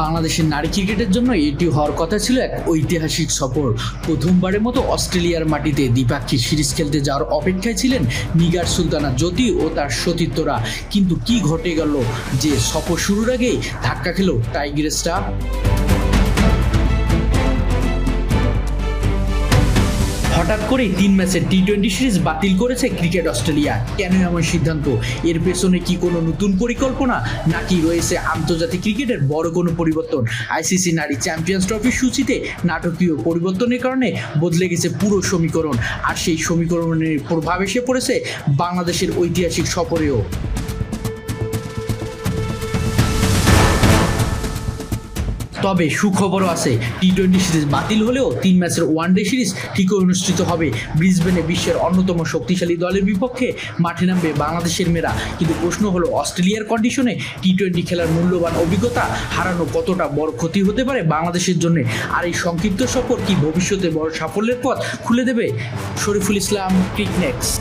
বাংলাদেশের নারী ক্রিকেটের জন্য এটি হওয়ার কথা ছিল এক ঐতিহাসিক সফর। প্রথমবারের মতো অস্ট্রেলিয়ার মাটিতে দ্বিপাক্ষিক সিরিজ খেলতে যাওয়ার অপেক্ষায় ছিলেন নিগার সুলতানা জ্যোতি ও তার সতীর্থরা। কিন্তু কি ঘটে গেল যে সফর শুরুর আগেই ধাক্কা খেল টাইগ্রেসরা। হঠাৎ করেই 3 ম্যাচের টি-20 সিরিজ বাতিল করেছে ক্রিকেট অস্ট্রেলিয়া। কেন এমন সিদ্ধান্ত? এর পেছনে কি কোনো নতুন পরিকল্পনা, নাকি রয়েছে আন্তর্জাতিক ক্রিকেটের বড় কোনো পরিবর্তন? আইসিসি নারী চ্যাম্পিয়ন্স ট্রফির সূচিতে নাটকীয় পরিবর্তনের কারণে বদলে গেছে পুরো সমীকরণ, আর সেই সমীকরণের প্রভাব এসে পড়েছে বাংলাদেশের ঐতিহাসিক সফরেও। তবে সুখবরও আছে, টি-20 সিরিজ বাতিল হলেও 3 ম্যাচের ওয়ানডে সিরিজ ঠিকই অনুষ্ঠিত হবে। ব্রিসবেনে বিশ্বের অন্যতম শক্তিশালী দলের বিপক্ষে মাঠে নামবে বাংলাদেশের মেয়েরা। কিন্তু প্রশ্ন হলো, অস্ট্রেলিয়ার কন্ডিশনে টি-20 খেলার মূল্যবান অভিজ্ঞতা হারানো কতটা বড় ক্ষতি হতে পারে বাংলাদেশের জন্য? আর এই সংক্ষিপ্ত সফর কি ভবিষ্যতে বড় সাফল্যের পথ খুলে দেবে? শরীফুল ইসলাম, ক্রিক নেক্সট।